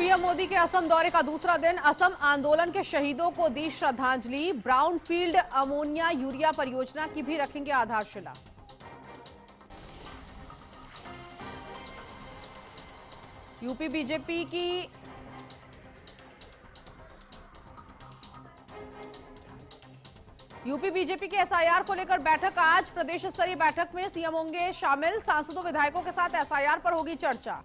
PM Modi के असम दौरे का दूसरा दिन। असम आंदोलन के शहीदों को दी श्रद्धांजलि। ब्राउनफील्ड अमोनिया यूरिया परियोजना की भी रखेंगे आधारशिला। यूपी बीजेपी की एसआईआर को लेकर बैठक आज। प्रदेश स्तरीय बैठक में सीएम होंगे शामिल। सांसदों विधायकों के साथ एसआईआर पर होगी चर्चा।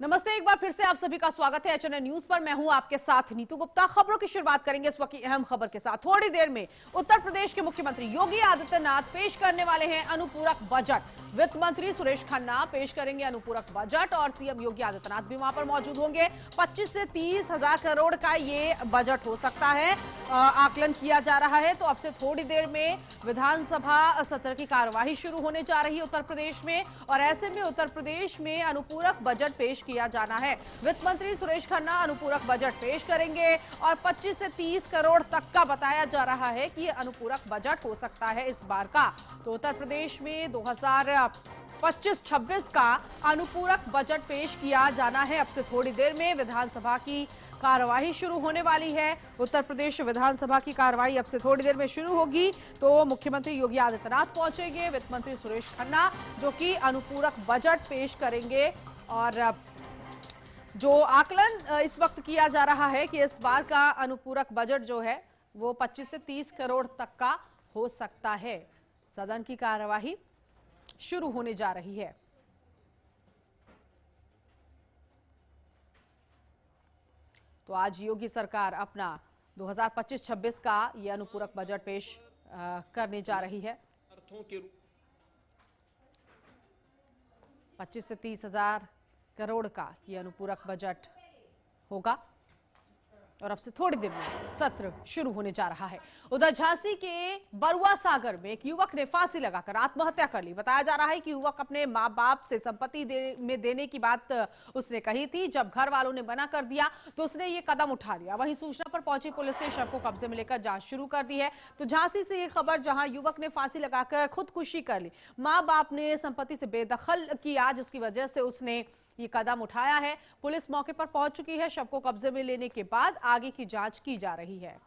नमस्ते, एक बार फिर से आप सभी का स्वागत है एचएनएन न्यूज पर। मैं हूं आपके साथ नीतू गुप्ता। खबरों की शुरुआत करेंगे इस वक्त की अहम खबर के साथ। थोड़ी देर में उत्तर प्रदेश के मुख्यमंत्री योगी आदित्यनाथ पेश करने वाले हैं अनुपूरक बजट। वित्त मंत्री सुरेश खन्ना पेश करेंगे अनुपूरक बजट और सीएम योगी आदित्यनाथ भी वहां पर मौजूद होंगे। 25 से 30 हजार करोड़ का ये बजट हो सकता है, आकलन किया जा रहा है। तो अब से थोड़ी देर में विधानसभा सत्र की कार्यवाही शुरू होने जा रही है उत्तर प्रदेश में, और ऐसे में उत्तर प्रदेश में अनुपूरक बजट पेश किया जाना है। वित्त मंत्री सुरेश खन्ना अनुपूरक बजट पेश करेंगे और 25 से 30 करोड़ तक का बताया जा रहा है कि अनुपूरक बजट हो सकता है इस बार का। तो उत्तर प्रदेश में 2025-26 का अनुपूरक बजट पेश किया जाना है। अब से थोड़ी देर में विधानसभा की कार्यवाही शुरू होने वाली है। उत्तर प्रदेश विधानसभा की कार्यवाही अब से थोड़ी देर में शुरू होगी। तो मुख्यमंत्री योगी आदित्यनाथ पहुंचेंगे, वित्त मंत्री सुरेश खन्ना जो कि अनुपूरक बजट पेश करेंगे। और जो आकलन इस वक्त किया जा रहा है कि इस बार का अनुपूरक बजट जो है वो 25 से 30 करोड़ तक का हो सकता है। सदन की कार्यवाही शुरू होने जा रही है। तो आज योगी सरकार अपना 2025-26 का यह अनुपूरक बजट पेश करने जा रही है। 25 से 30 हजार करोड़ का यह अनुपूरक बजट होगा और अब से थोड़ी देर में सत्र शुरू होने जा रहा है। उधर झांसी के बरुआ सागर में एक युवक ने फांसी लगाकर आत्महत्या कर ली। बताया जा रहा है कि युवक अपने मां बाप से संपत्ति में देने की बात उसने कही थी। जब घर वालों ने मना कर दिया तो उसने ये कदम उठा लिया। वहीं सूचना पर पहुंची पुलिस ने शव को कब्जे में लेकर जांच शुरू कर दी है। तो झांसी से ये खबर, जहां युवक ने फांसी लगाकर खुदकुशी कर ली। माँ बाप ने संपत्ति से बेदखल किया, जिसकी वजह से उसने ये कदम उठाया है। पुलिस मौके पर पहुंच चुकी है। शव को कब्जे में लेने के बाद आगे की जांच की जा रही है।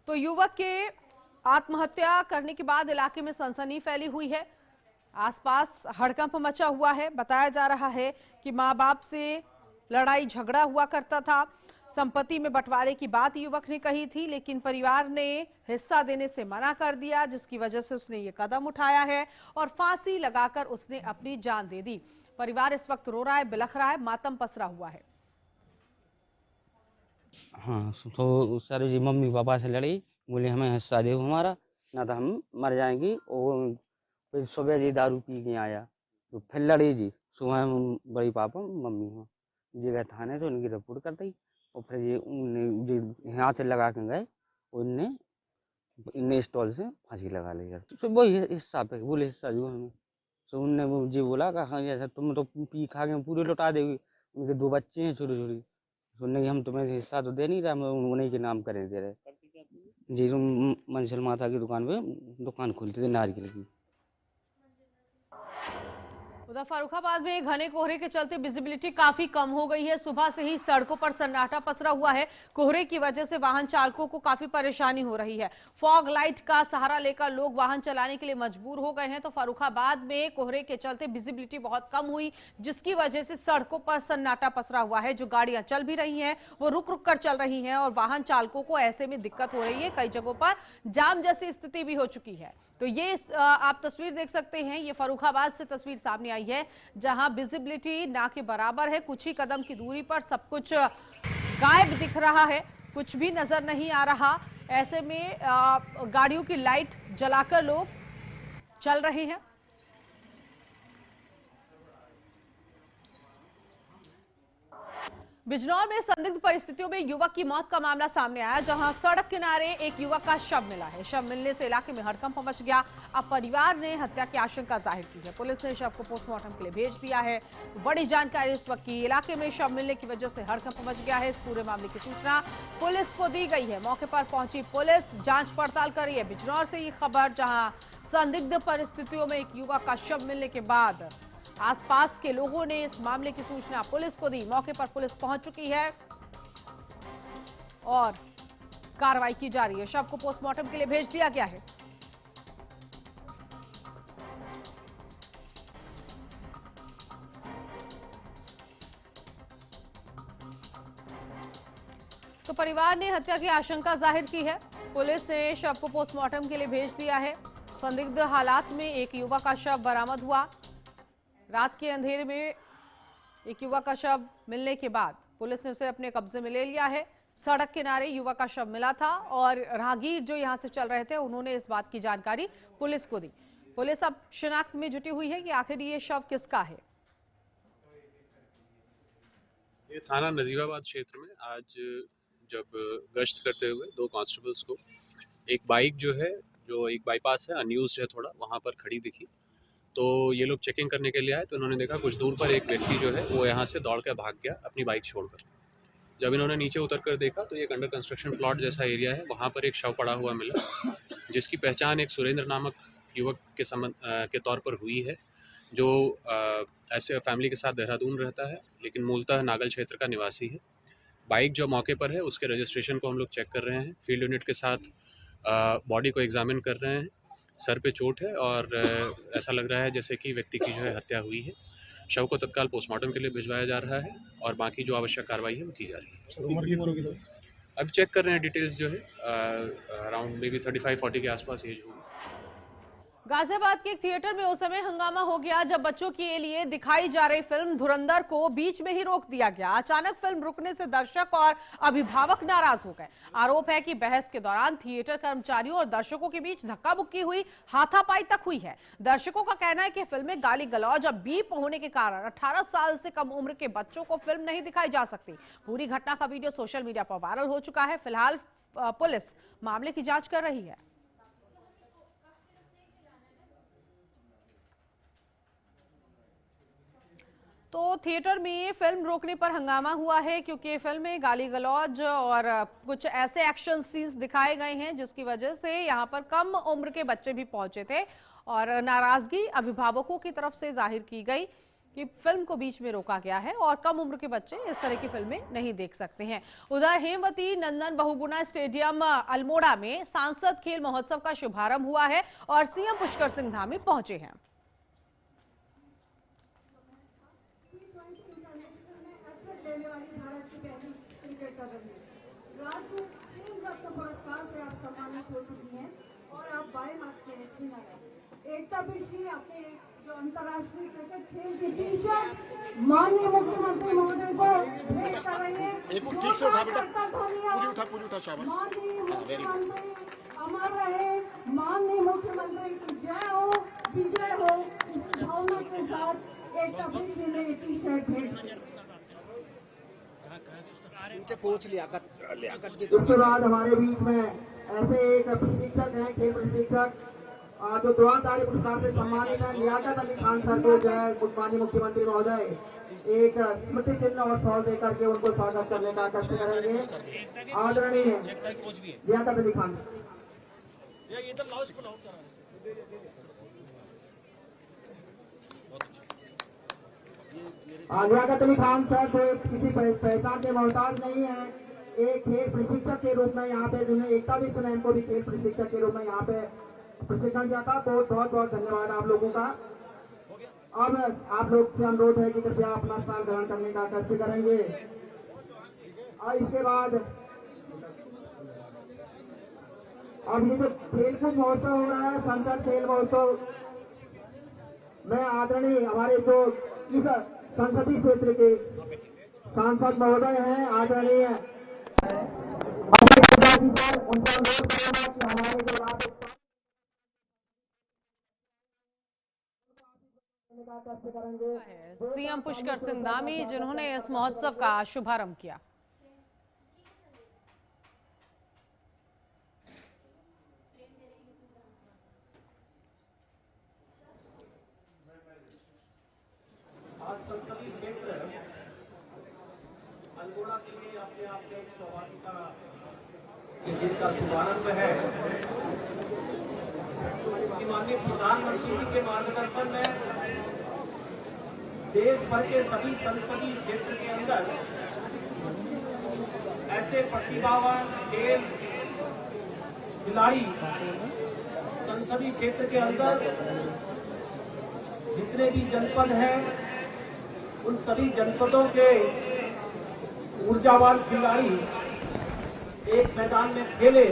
तो युवक के आत्महत्या करने के बाद इलाके में सनसनी फैली हुई है। आसपास हड़कंप मचा हुआ है। बताया जा रहा है कि मां बाप से लड़ाई झगड़ा हुआ करता था। संपत्ति में बंटवारे की बात युवक ने कही थी, लेकिन परिवार ने हिस्सा देने से मना कर दिया, जिसकी वजह से उसने ये कदम उठाया है और फांसी लगाकर उसने अपनी जान दे दी। परिवार इस वक्त रो रहा है, बिलख रहा है, मातम पसरा हुआ है। हाँ, तो सर जी मम्मी पापा से लड़ी, बोले हमें हिस्सा दो हमारा, ना तो हम मर जाएंगी। और फिर सुबह जी दारू पी के आया तो फिर लड़ी जी। सुबह बड़ी पापा मम्मी हाँ जी गए थाने, तो उनकी रिपोर्ट कर दी। और फिर ये उनने जी यहाँ से लगा के गए, उनने इन्ने स्टॉल से फांसी लगा ली। तो वही हिस्सा पे बोले हिस्सा जो हमें, तो उनने वो जी बोला कि हाँ ऐसा तुम तो पी खा के पूरे लौटा देगी। उनके 2 बच्चे हैं छोटे छोटे। सुनने की हम तुम्हें हिस्सा तो दे नहीं रहे, हम उन्हीं के नाम करे दे रहे जी। तुम मंजिल माता की दुकान पे दुकान खोलते थे नारियल की। उधर फर्रुखाबाद में घने कोहरे के चलते विजिबिलिटी काफी कम हो गई है। सुबह से ही सड़कों पर सन्नाटा पसरा हुआ है। कोहरे की वजह से वाहन चालकों को काफी परेशानी हो रही है। फॉग लाइट का सहारा लेकर लोग वाहन चलाने के लिए मजबूर हो गए हैं। तो फर्रुखाबाद में कोहरे के चलते विजिबिलिटी बहुत कम हुई, जिसकी वजह से सड़कों पर सन्नाटा पसरा हुआ है। जो गाड़ियां चल भी रही हैं वो रुक रुक कर चल रही हैं और वाहन चालकों को ऐसे में दिक्कत हो रही है। कई जगहों पर जाम जैसी स्थिति भी हो चुकी है। तो ये आप तस्वीर देख सकते हैं, ये फर्रुखाबाद से तस्वीर सामने आई है, जहां विजिबिलिटी ना के बराबर है। कुछ ही कदम की दूरी पर सब कुछ गायब दिख रहा है, कुछ भी नजर नहीं आ रहा। ऐसे में गाड़ियों की लाइट जलाकर लोग चल रहे हैं। बिजनौर में संदिग्ध परिस्थितियों में युवक की मौत का मामला सामने आया, जहां सड़क किनारे एक युवक का शव मिला है। शव मिलने से इलाके में हड़कंप मच गया। अब परिवार ने हत्या की आशंका जाहिर की है। पुलिस ने शव को पोस्टमार्टम के लिए भेज दिया है। बड़ी जानकारी इस वक्त की, इलाके में शव मिलने की वजह से हड़कंप मच गया है। इस पूरे मामले की सूचना पुलिस को दी गई है। मौके पर पहुंची पुलिस जांच पड़ताल कर रही है। बिजनौर से ये खबर, जहां संदिग्ध परिस्थितियों में एक युवक का शव मिलने के बाद आसपास के लोगों ने इस मामले की सूचना पुलिस को दी। मौके पर पुलिस पहुंच चुकी है और कार्रवाई की जा रही है। शव को पोस्टमार्टम के लिए भेज दिया गया है। तो परिवार ने हत्या की आशंका जाहिर की है। पुलिस ने शव को पोस्टमार्टम के लिए भेज दिया है। संदिग्ध हालात में एक युवक का शव बरामद हुआ। रात के अंधेरे में एक युवक का शव मिलने के बाद पुलिस ने उसे अपने कब्जे में ले लिया है। सड़क किनारे युवक का शव मिला था और राहगीर जो यहां से चल रहे थे, उन्होंने इस बात की जानकारी पुलिस को दी। पुलिस अब शिनाख्त में जुटी हुई है कि आखिर ये शव किसका है। ये थाना नजीबाबाद क्षेत्र में आज जब गश्त करते हुए दो कांस्टेबल्स को एक बाइक जो एक बाईपास है, अनयूज्ड है थोड़ा, वहाँ पर खड़ी दिखी। तो ये लोग चेकिंग करने के लिए आए तो उन्होंने देखा कुछ दूर पर एक व्यक्ति जो है वो यहाँ से दौड़ कर भाग गया अपनी बाइक छोड़कर। जब इन्होंने नीचे उतर कर देखा तो एक अंडर कंस्ट्रक्शन प्लॉट जैसा एरिया है, वहाँ पर एक शव पड़ा हुआ मिला, जिसकी पहचान एक सुरेंद्र नामक युवक के तौर पर हुई है, जो ऐसे फैमिली के साथ देहरादून रहता है, लेकिन मूलतः नागल क्षेत्र का निवासी है। बाइक जो मौके पर है उसके रजिस्ट्रेशन को हम लोग चेक कर रहे हैं। फील्ड यूनिट के साथ बॉडी को एग्जामिन कर रहे हैं। सर पे चोट है और ऐसा लग रहा है जैसे कि व्यक्ति की जो है हत्या हुई है। शव को तत्काल पोस्टमार्टम के लिए भिजवाया जा रहा है और बाकी जो आवश्यक कार्रवाई है वो की जा रही है। उम्र की अब चेक कर रहे हैं डिटेल्स जो है, अराउंड मे बी 35-40 के आसपास एज होगी। गाजियाबाद के एक थिएटर में उस समय हंगामा हो गया जब बच्चों के लिए दिखाई जा रही फिल्म धुरंधर को बीच में ही रोक दिया गया। अचानक फिल्म रुकने से दर्शक और अभिभावक नाराज हो गए। आरोप है कि बहस के दौरान थिएटर कर्मचारियों और दर्शकों के बीच धक्का मुक्की हुई, हाथापाई तक हुई है। दर्शकों का कहना है कि फिल्म में गाली गलौज और बीप होने के कारण 18 साल से कम उम्र के बच्चों को फिल्म नहीं दिखाई जा सकती। पूरी घटना का वीडियो सोशल मीडिया पर वायरल हो चुका है। फिलहाल पुलिस मामले की जांच कर रही है। तो थिएटर में फिल्म रोकने पर हंगामा हुआ है क्योंकि फिल्म में गाली गलौज और कुछ ऐसे एक्शन सीन्स दिखाए गए हैं जिसकी वजह से यहां पर कम उम्र के बच्चे भी पहुंचे थे और नाराजगी अभिभावकों की तरफ से जाहिर की गई कि फिल्म को बीच में रोका गया है और कम उम्र के बच्चे इस तरह की फिल्में नहीं देख सकते हैं। उधर हेमवती नंदन बहुगुणा स्टेडियम अल्मोड़ा में सांसद खेल महोत्सव का शुभारंभ हुआ है और सीएम पुष्कर सिंह धामी पहुंचे हैं। राज्य खेल रत्न पुरस्कार से आप सम्मानित हो चुकी हैं और आप बाएं हाथ से स्पिनर हैं। एकता बिष्ट अपने जो अंतर्राष्ट्रीय क्रिकेट खेल की टी-शर्ट माननीय मुख्यमंत्री महोदय को भेंट कर रही है। ठीक से उठा बेटा, पूरी उठा शाबाश। माननीय मुख्यमंत्री अमर रहे, माननीय मुख्यमंत्री की जय हो, विजय हो, इस भावना के साथ एकता बिष्ट ने टी-शर्ट भेंट की। उसके बाद हमारे बीच में ऐसे एक प्रशिक्षक हैं, खेल प्रशिक्षक, जो द्रोणाचार्य पुरस्कार से सम्मानित है, लियाकत अली खान सर को जो है माननीय मुख्यमंत्री महोदय एक स्मृति चिन्ह और शॉल देकर के उनको स्वागत करने का कष्ट करेंगे। आदरणीय लियाकत अली खान। लियाकत अली खान सर तो किसी पहचान के मोहताज नहीं है, एक खेल प्रशिक्षक के रूप में यहाँ पे जिन्हें एकता बिष्ट मैम को भी खेल प्रशिक्षक के रूप में यहाँ पे प्रशिक्षण दिया था। तो बहुत बहुत धन्यवाद आप लोगों का। अब आप लोग से अनुरोध है कि कृपया अपना स्थान ग्रहण करने का कष्ट करेंगे। और इसके बाद अब ये जो खेलकूद महोत्सव हो रहा है, संसद खेल महोत्सव में आदरणीय हमारे जो इस संसदीय क्षेत्र के सांसद महोदय हैं, आदरणीय उनका अनुरोध करेगा कि हमारे जो कर्तव्य करेंगे। सीएम पुष्कर सिंह धामी जिन्होंने इस महोत्सव का शुभारंभ किया। आज संसदीय क्षेत्र अल्मोड़ा के लिए अपने आप में एक सौभाग्य का जिसका शुभारंभ है कि माननीय प्रधानमंत्री जी के मार्गदर्शन में देश भर के सभी संसदीय क्षेत्र के अंदर ऐसे प्रतिभावान खेल खिलाड़ी संसदीय क्षेत्र के अंदर जितने भी जनपद हैं उन सभी जनपदों के ऊर्जावान खिलाड़ी एक मैदान में खेले।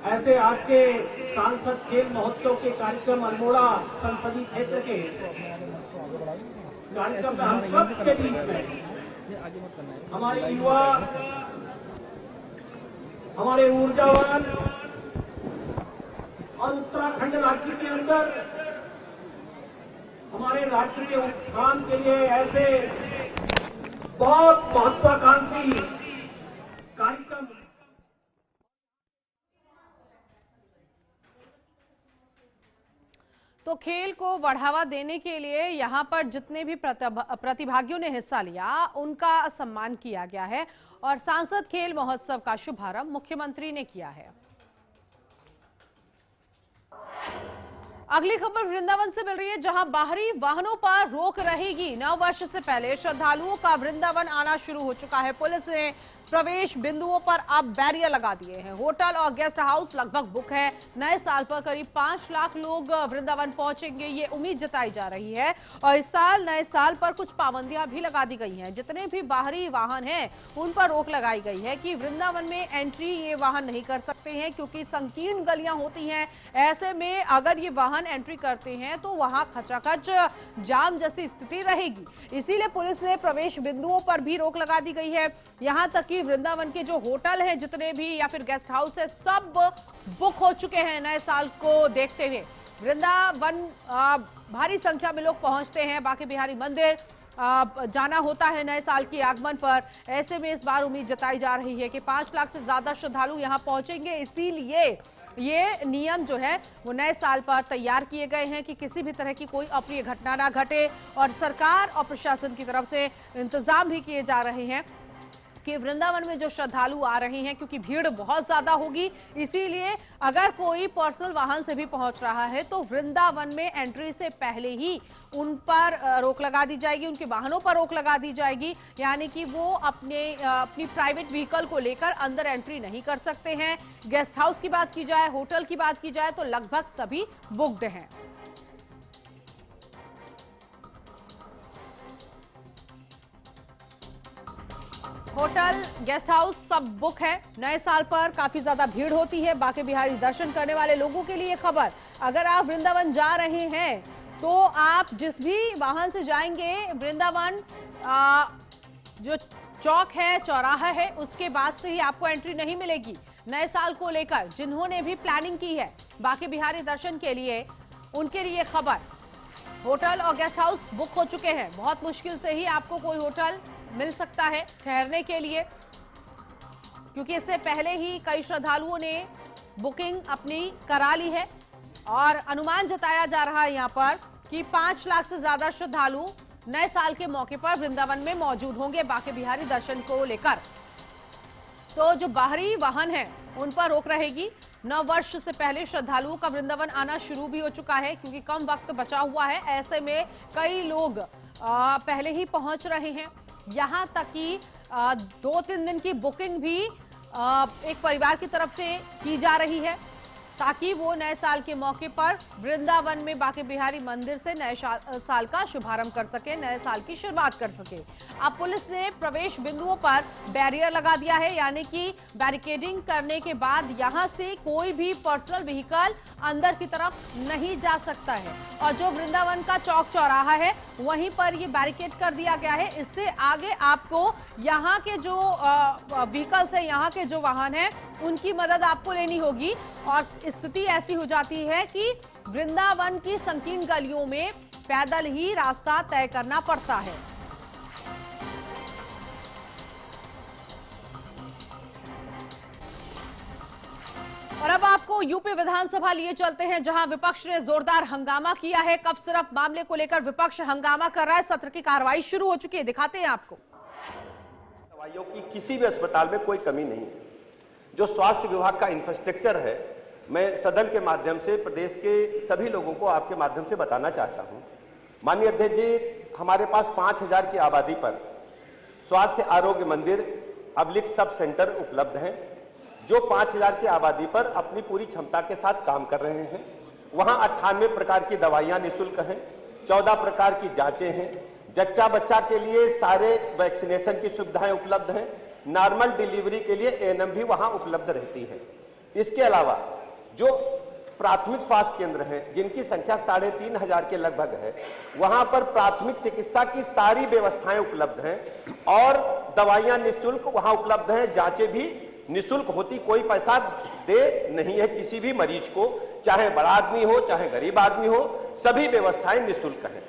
ऐसे आज के सांसद खेल महोत्सव के कार्यक्रम अल्मोड़ा संसदीय क्षेत्र के कार्यक्रम में हम सब के बीच में हमारे युवा, हमारे ऊर्जावान और उत्तराखंड राज्य के अंदर हमारे राज्य के उत्थान के लिए ऐसे बहुत महत्वाकांक्षी कार्यक्रम। तो खेल को बढ़ावा देने के लिए यहाँ पर जितने भी प्रतिभागियों ने हिस्सा लिया उनका सम्मान किया गया है और सांसद खेल महोत्सव का शुभारंभ मुख्यमंत्री ने किया है। अगली खबर वृंदावन से मिल रही है, जहां बाहरी वाहनों पर रोक रहेगी। नव वर्ष से पहले श्रद्धालुओं का वृंदावन आना शुरू हो चुका है। पुलिस ने प्रवेश बिंदुओं पर अब बैरियर लगा दिए हैं। होटल और गेस्ट हाउस लगभग बुक है। नए साल पर करीब 5 लाख लोग वृंदावन पहुंचेंगे, ये उम्मीद जताई जा रही है। और इस साल नए साल पर कुछ पाबंदियां भी लगा दी गई हैं। जितने भी बाहरी वाहन हैं उन पर रोक लगाई गई है कि वृंदावन में एंट्री ये वाहन नहीं कर सकते हैं, क्योंकि संकीर्ण गलियां होती हैं। ऐसे में अगर ये वाहन एंट्री करते हैं तो वहां खचाखच जाम जैसी स्थिति रहेगी। इसीलिए पुलिस ने प्रवेश बिंदुओं पर भी रोक लगा दी गई है। यहां तक कि वृंदावन के जो होटल हैं जितने भी या फिर गेस्ट हाउस है सब बुक हो चुके हैं। नए साल को देखते हुए वृंदावन भारी संख्या में लोग पहुंचते हैं। बांके बिहारी मंदिर जाना होता है नए साल के आगमन पर। ऐसे में इस बार उम्मीद जताई जा रही है कि 5 लाख से ज्यादा श्रद्धालु यहां पहुंचेंगे। इसीलिए ये नियम जो है वो नए साल पर तैयार किए गए हैं कि किसी भी तरह की कोई अप्रिय घटना ना घटे। और सरकार और प्रशासन की तरफ से इंतजाम भी किए जा रहे हैं कि वृंदावन में जो श्रद्धालु आ रहे हैं, क्योंकि भीड़ बहुत ज्यादा होगी, इसीलिए अगर कोई पर्सनल वाहन से भी पहुंच रहा है तो वृंदावन में एंट्री से पहले ही उन पर रोक लगा दी जाएगी, उनके वाहनों पर रोक लगा दी जाएगी। यानी कि वो अपनी प्राइवेट व्हीकल को लेकर अंदर एंट्री नहीं कर सकते हैं। गेस्ट हाउस की बात की जाए, होटल की बात की जाए तो लगभग सभी बुक्ड हैं। होटल गेस्ट हाउस सब बुक है। नए साल पर काफी ज्यादा भीड़ होती है। बांके बिहारी दर्शन करने वाले लोगों के लिए खबर, अगर आप वृंदावन जा रहे हैं तो आप जिस भी वाहन से जाएंगे वृंदावन जो चौक है, चौराहा है, उसके बाद से ही आपको एंट्री नहीं मिलेगी। नए साल को लेकर जिन्होंने भी प्लानिंग की है बांके बिहारी दर्शन के लिए, उनके लिए खबर, होटल और गेस्ट हाउस बुक हो चुके हैं। बहुत मुश्किल से ही आपको कोई होटल मिल सकता है ठहरने के लिए, क्योंकि इससे पहले ही कई श्रद्धालुओं ने बुकिंग अपनी करा ली है। और अनुमान जताया जा रहा है यहां पर कि 5 लाख से ज्यादा श्रद्धालु नए साल के मौके पर वृंदावन में मौजूद होंगे बांके बिहारी दर्शन को लेकर। तो जो बाहरी वाहन है उन पर रोक रहेगी। नव वर्ष से पहले श्रद्धालुओं का वृंदावन आना शुरू भी हो चुका है, क्योंकि कम वक्त बचा हुआ है। ऐसे में कई लोग पहले ही पहुंच रहे हैं। यहां तक कि 2-3 दिन की बुकिंग भी एक परिवार की तरफ से की जा रही है, ताकि वो नए साल के मौके पर वृंदावन में बांके बिहारी मंदिर से नए साल का शुभारंभ कर सके, नए साल की शुरुआत कर सके। अब पुलिस ने प्रवेश बिंदुओं पर बैरियर लगा दिया है, यानी कि बैरिकेडिंग करने के बाद यहां से कोई भी पर्सनल व्हीकल अंदर की तरफ नहीं जा सकता है। और जो वृंदावन का चौक चौराहा है वहीं पर ये बैरिकेड कर दिया गया है। इससे आगे आपको यहाँ के जो व्हीकल्स है, यहाँ के जो वाहन है, उनकी मदद आपको लेनी होगी। और स्थिति ऐसी हो जाती है कि वृंदावन की संकीर्ण गलियों में पैदल ही रास्ता तय करना पड़ता है। और अब आपको यूपी विधानसभा लिए चलते हैं, जहां विपक्ष ने जोरदार हंगामा किया है। कफ सिरप मामले को लेकर विपक्ष हंगामा कर रहा है। सत्र की कार्रवाई शुरू हो चुकी है, दिखाते हैं आपको। दवाइयों की किसी भी अस्पताल में कोई कमी नहीं है। जो स्वास्थ्य विभाग का इंफ्रास्ट्रक्चर है, मैं सदन के माध्यम से प्रदेश के सभी लोगों को आपके माध्यम से बताना चाहता हूं। माननीय अध्यक्ष जी, हमारे पास 5000 की आबादी पर स्वास्थ्य आरोग्य मंदिर अब्लिक सब सेंटर उपलब्ध हैं, जो 5000 की आबादी पर अपनी पूरी क्षमता के साथ काम कर रहे हैं। वहां 98 प्रकार की दवाइयां निःशुल्क हैं, 14 प्रकार की जांचें हैं, जच्चा बच्चा के लिए सारे वैक्सीनेशन की सुविधाएं उपलब्ध हैं, नॉर्मल डिलीवरी के लिए एएनएम भी वहां उपलब्ध रहती है। इसके अलावा जो प्राथमिक स्वास्थ्य केंद्र हैं, जिनकी संख्या 3500 के लगभग है, वहां पर प्राथमिक चिकित्सा की सारी व्यवस्थाएं उपलब्ध हैं और दवाइयां निःशुल्क वहां उपलब्ध हैं, जांचें भी निःशुल्क होती, कोई पैसा दे नहीं है किसी भी मरीज को, चाहे बड़ा आदमी हो चाहे गरीब आदमी हो, सभी व्यवस्थाएं निःशुल्क हैं।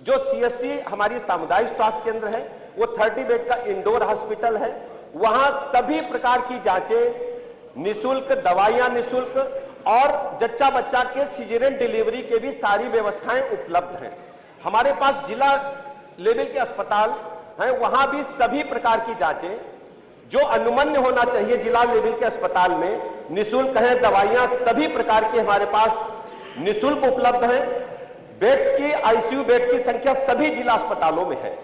जो सीएससी हमारी सामुदायिक स्वास्थ्य केंद्र है, वो 30 बेड का इंडोर हॉस्पिटल है, वहां सभी प्रकार की जांचें निःशुल्क, दवाइयां निःशुल्क और जच्चा बच्चा के सीजरियन डिलीवरी के भी सारी व्यवस्थाएं उपलब्ध हैं। हमारे पास जिला लेवल के अस्पताल हैं, वहां भी सभी प्रकार की जांचें जो अनुमन्य होना चाहिए जिला लेवल के अस्पताल में निःशुल्क है। दवाइयां सभी प्रकार की हमारे पास निःशुल्क उपलब्ध हैं। बेड्स की, आईसीयू बेड्स की संख्या सभी जिला अस्पतालों में है।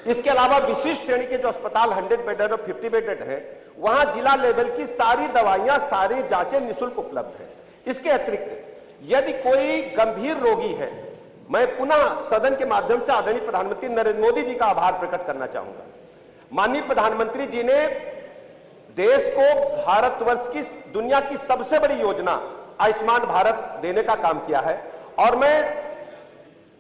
इसके अलावा विशिष्ट श्रेणी के जो अस्पताल 100 बेडेड और 50 बेडेड है, वहां जिला लेवल की सारी दवाइयां, सारी जांचें निःशुल्क उपलब्ध है। इसके अतिरिक्त यदि कोई गंभीर रोगी है, मैं पुनः सदन के माध्यम से आदरणीय प्रधानमंत्री नरेंद्र मोदी जी का आभार प्रकट करना चाहूंगा। माननीय प्रधानमंत्री जी ने देश को भारतवर्ष की दुनिया की सबसे बड़ी योजना आयुष्मान भारत देने का काम किया है और मैं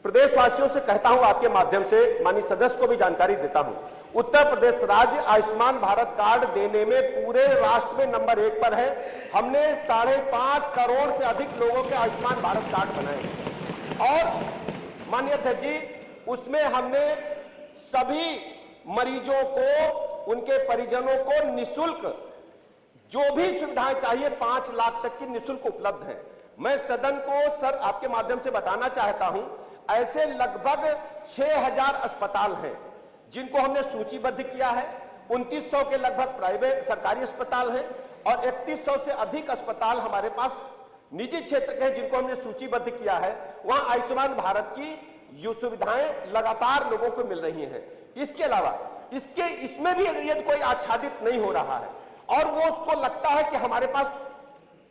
प्रदेशवासियों से कहता हूं, आपके माध्यम से माननीय सदस्य को भी जानकारी देता हूं, उत्तर प्रदेश राज्य आयुष्मान भारत कार्ड देने में पूरे राष्ट्र में नंबर 1 पर है। हमने 5.5 करोड़ से अधिक लोगों के आयुष्मान भारत कार्ड बनाए हैं और माननीय अध्यक्ष जी, उसमें हमने सभी मरीजों को, उनके परिजनों को निःशुल्क जो भी सुविधाएं चाहिए 5 लाख तक की निःशुल्क उपलब्ध है। मैं सदन को सर आपके माध्यम से बताना चाहता हूं, ऐसे लगभग 6000 अस्पताल हैं जिनको हमने सूचीबद्ध किया है। 2900 के लगभग प्राइवेट सरकारी अस्पताल हैं और 3100 से अधिक अस्पताल हमारे पास निजी क्षेत्र के हैं जिनको हमने सूचीबद्ध किया है। वहां आयुष्मान भारत की सुविधाएं लगातार लोगों को मिल रही हैं। इसके अलावा इसमें भी यदि कोई आच्छादित नहीं हो रहा है और वो उसको लगता है कि हमारे पास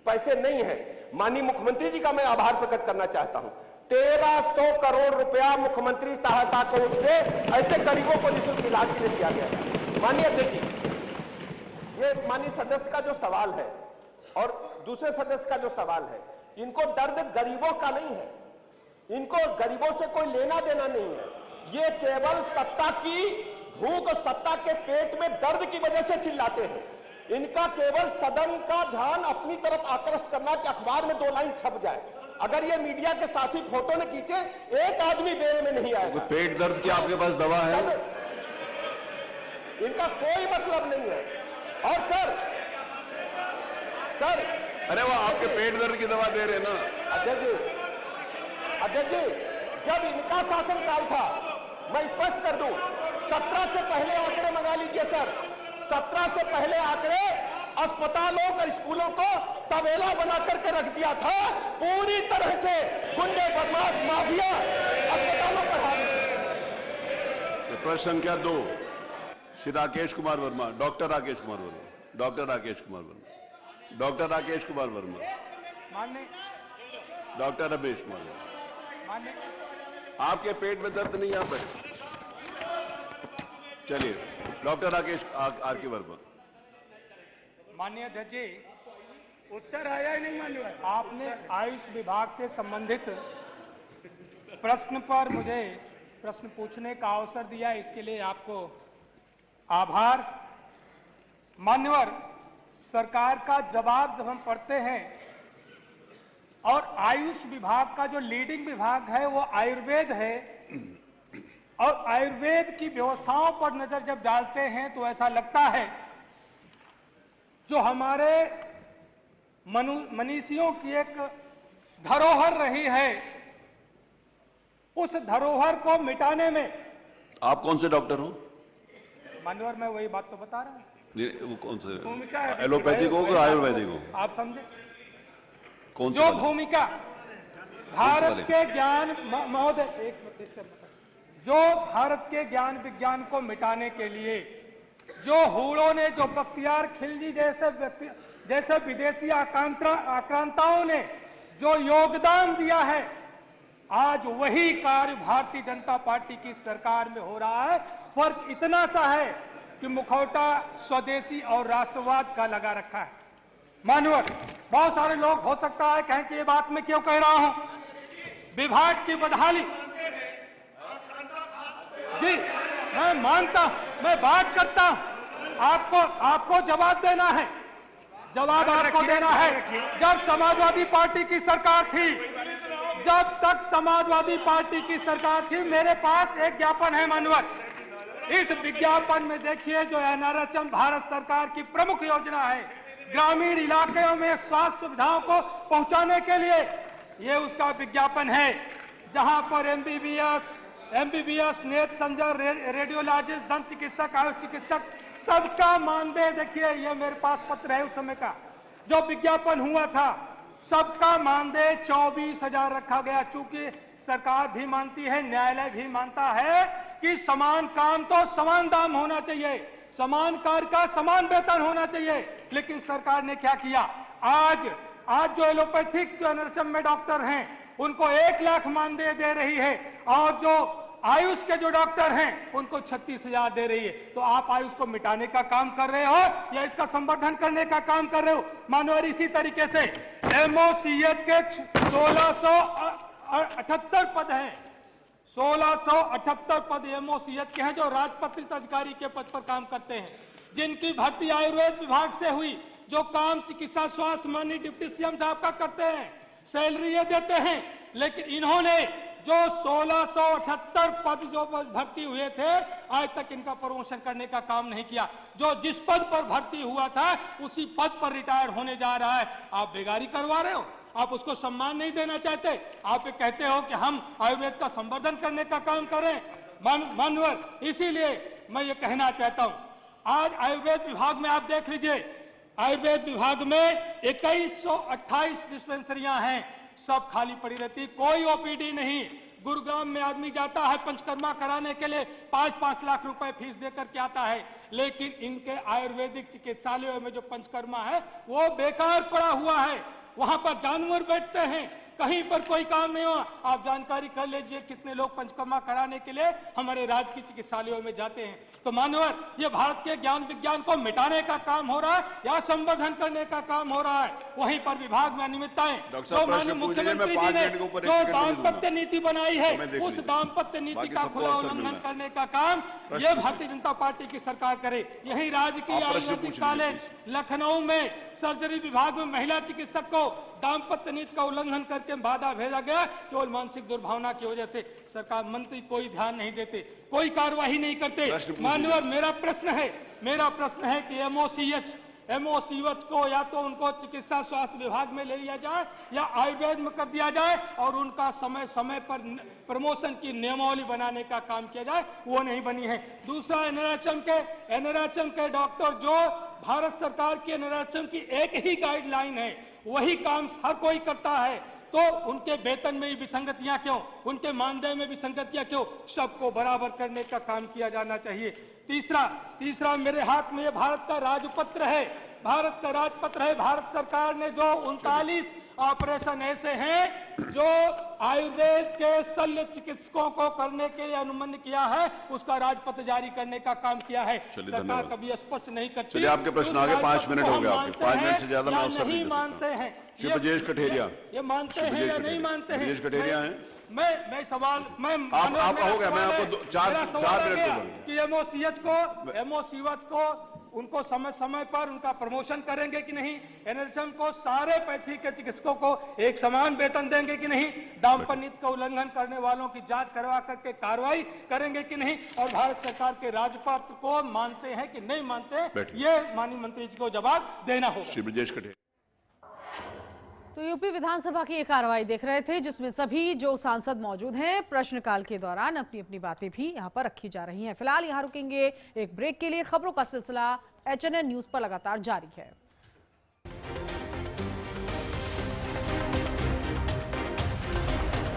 पैसे नहीं है, माननीय मुख्यमंत्री जी का मैं आभार प्रकट करना चाहता हूं। 1300 करोड़ रुपया मुख्यमंत्री सहायता कोष से ऐसे गरीबों को निःशुल्क इलाज के लिए दिया गया है। माननीय अध्यक्ष जी, ये माननीय सदस्य का जो सवाल है और दूसरे सदस्य का जो सवाल है, इनको दर्द गरीबों का नहीं है, इनको गरीबों से कोई लेना देना नहीं है। ये केवल सत्ता की भूख, सत्ता के पेट में दर्द की वजह से चिल्लाते हैं। इनका केवल सदन का ध्यान अपनी तरफ आकृष्ट करना कि अखबार में 2 लाइन छप जाए। अगर ये मीडिया के साथी फोटो न खींचे, एक आदमी बेल में नहीं आएगा। पेट दर्द की आपके पास दवा है? इनका कोई मतलब नहीं है। और सर अरे वो आपके पेट दर्द की दवा दे रहे ना अध्यक्ष जी, जब इनका शासनकाल था, मैं स्पष्ट कर दूं, 17 से पहले आंकड़े मंगा लीजिए सर, 17 से पहले आंकड़े अस्पतालों और स्कूलों को तबेला बना करके रख दिया था। पूरी तरह से गुंडे, बदमाश, माफिया अस्पतालों पर हावी। प्रश्न संख्या 2 Shri Rakesh Kumar Verma, doctor Rakesh Kumar Verma, doctor Rakesh Kumar Verma, doctor Rakesh Kumar Verma, doctor Ramesh Kumar Verma. आपके पेट में दर्द नहीं आता है? चलिए, डॉक्टर राकेश आर के वर्मा। माननीय अध्यक्ष जी, उत्तर आया ही नहीं माननीय। आपने आयुष विभाग से संबंधित प्रश्न पर मुझे प्रश्न पूछने का अवसर दिया, इसके लिए आपको आभार। मान्यवर, सरकार का जवाब जब हम पढ़ते हैं और आयुष विभाग का जो लीडिंग विभाग है वो आयुर्वेद है, और आयुर्वेद की व्यवस्थाओं पर नजर जब डालते हैं तो ऐसा लगता है जो हमारे मनीषियों की एक धरोहर रही है, उस धरोहर को मिटाने में। आप कौन से डॉक्टर हो? मान्यवर, मैं वही बात तो बता रहा हूँ। वो कौन से? भूमिका है, एलोपैथिक हो कि आयुर्वेदिक हो? आप समझे कौन जो भूमिका भारत के ज्ञान महोदय जो भारत के ज्ञान विज्ञान को मिटाने के लिए जो हूड़ों ने, जो बख्तियार खिलजी जैसे विदेशी आक्रांताओं ने जो योगदान दिया है, आज वही कार्य भारतीय जनता पार्टी की सरकार में हो रहा है। फर्क इतना सा है कि मुखौटा स्वदेशी और राष्ट्रवाद का लगा रखा है। मानवर, बहुत सारे लोग हो सकता है कहें कि ये बात मैं क्यों कह रहा हूं। विभाग की बदहाली, जी मैं मानता हूं, मैं बात करता हूं, आपको जवाब देना है, जवाब आपको देना है। जब समाजवादी पार्टी की सरकार थी, जब तक समाजवादी पार्टी की सरकार थी, मेरे पास एक ज्ञापन है मानवर। इस विज्ञापन में देखिए जो एनआरएचएम भारत सरकार की प्रमुख योजना है ग्रामीण इलाकों में स्वास्थ्य सुविधाओं को पहुंचाने के लिए, ये उसका विज्ञापन है, जहां पर एमबीबीएस, नेत्र संजर, रेडियोलॉजिस्ट, दंत चिकित्सक, आयुष चिकित्सक, सबका मानदेय देखिए, ये मेरे पास पत्र है उस समय का जो विज्ञापन हुआ था, सबका मानदेय 24,000 रखा गया। चूंकि सरकार भी मानती है, न्यायालय भी मानता है कि समान काम तो समान दाम होना चाहिए, समान कार्य का समान वेतन होना चाहिए। लेकिन सरकार ने क्या किया, आज जो एलोपैथिक जो एनआरएचएम में डॉक्टर हैं उनको 1 लाख मानदेय दे रही है, और जो आयुष के जो डॉक्टर हैं उनको 36,000 दे रही है। तो आप आयुष को मिटाने का काम कर रहे हो या इसका संवर्धन करने का काम कर रहे हो? मानवर, इसी तरीके से एमओसीएच के 1678 पद हैं, 1678 पद एमओसीएच के हैं जो राजपत्रित अधिकारी के पद पर काम करते हैं, जिनकी भर्ती आयुर्वेद विभाग से हुई, जो काम चिकित्सा स्वास्थ्य माननीय डिप्टी सीएम साहब का करते हैं, सैलरी ये देते हैं। लेकिन इन्होंने जो 1678 पद जो भर्ती हुए थे, आज तक इनका प्रमोशन करने का काम नहीं किया। जो जिस पद पर भर्ती हुआ था उसी पद पर रिटायर होने जा रहा है। आप बेगारी करवा रहे हो, आप उसको सम्मान नहीं देना चाहते, आप ये कहते हो कि हम आयुर्वेद का संवर्धन करने का काम करें। मानवर, इसीलिए मैं ये कहना चाहता हूं, आज आयुर्वेद विभाग में आप देख लीजिए, आयुर्वेद विभाग में 2128 डिस्पेंसरियां हैं, सब खाली पड़ी रहती, कोई ओपीडी नहीं। गुरुग्राम में आदमी जाता है पंचकर्मा कराने के लिए, 5-5 लाख रुपए फीस देकर के आता है, लेकिन इनके आयुर्वेदिक चिकित्सालयों में जो पंचकर्मा है वो बेकार पड़ा हुआ है, वहां पर जानवर बैठते हैं, कहीं पर कोई काम नहीं हुआ। आप जानकारी कर लीजिए कितने लोग पंचकर्मा कराने के लिए हमारे राज्य की चिकित्सालयों में जाते हैं। तो मानवर, ये भारत के ज्ञान विज्ञान को मिटाने का काम हो रहा है या संवर्धन करने का काम हो रहा है? वहीं पर विभाग में अनियमितताएं, जो माननीय मुख्यमंत्री जी ने जो दाम्पत्य नीति बनाई है, उस दाम्पत्य नीति का खुला उल्लंघन करने का काम ये भारतीय जनता पार्टी की सरकार करे। यही राजकीय आयुर्वेदिक कॉलेज लखनऊ में सर्जरी विभाग में महिला चिकित्सक को दाम्पत्य नीति का उल्लंघन करके बाधा भेजा गया, केवल मानसिक दुर्भावना की वजह से। सरकार मंत्री कोई ध्यान नहीं देते, कोई कार्यवाही नहीं करते। माननीय, मेरा प्रश्न है कि एमओसीएच को या तो उनको चिकित्सा स्वास्थ्य विभाग में ले लिया जाए या आयुर्वेद में कर दिया जाए, और उनका समय समय पर प्रमोशन की नियमावली बनाने का काम किया जाए, वो नहीं बनी है। दूसरा, एनआरएचएम के डॉक्टर, जो भारत सरकार की एनआरएचएम की एक ही गाइडलाइन है, वही काम हर कोई करता है, तो उनके वेतन में विसंगतियां क्यों, उनके मानदेय में विसंगतियां क्यों? सबको बराबर करने का काम किया जाना चाहिए। तीसरा मेरे हाथ में ये भारत का राजपत्र है, भारत सरकार ने जो 39 ऑपरेशन ऐसे हैं जो आयुर्वेद के शल्य चिकित्सकों को करने के लिए अनुमति किया है, उसका राजपत्र जारी करने का काम किया है। सरकार कभी स्पष्ट नहीं करती। चलिए, आपके प्रश्न आगे 5 मिनट हो गए, आपके 5 मिनट से ज्यादा मैं अवसर नहीं मानते हैं। श्री ब्रजेश कठेरिया, ये मानते हैं या नहीं मानते हैं? ब्रजेश कठेरिया हैं। मैं सवाल, आपका हो गया, मैं आपको 4 मिनट कि एमओसीएच को उनको समय समय पर उनका प्रमोशन करेंगे कि नहीं, एनएचएम को सारे पैथी के चिकित्सकों को एक समान वेतन देंगे कि नहीं, दाम्पत्य नीति का उल्लंघन करने वालों की जांच करवा करके कार्रवाई करेंगे कि नहीं, और भारत सरकार के राजपत्र को मानते हैं कि नहीं मानते, ये माननीय मंत्री जी को जवाब देना होगा। श्री ब्रजेश कटेल। तो यूपी विधानसभा की ये कार्रवाई देख रहे थे जिसमें सभी जो सांसद मौजूद हैं प्रश्नकाल के दौरान अपनी अपनी बातें भी यहां पर रखी जा रही हैं। फिलहाल यहां रुकेंगे एक ब्रेक के लिए। खबरों का सिलसिला HNN न्यूज पर लगातार जारी है।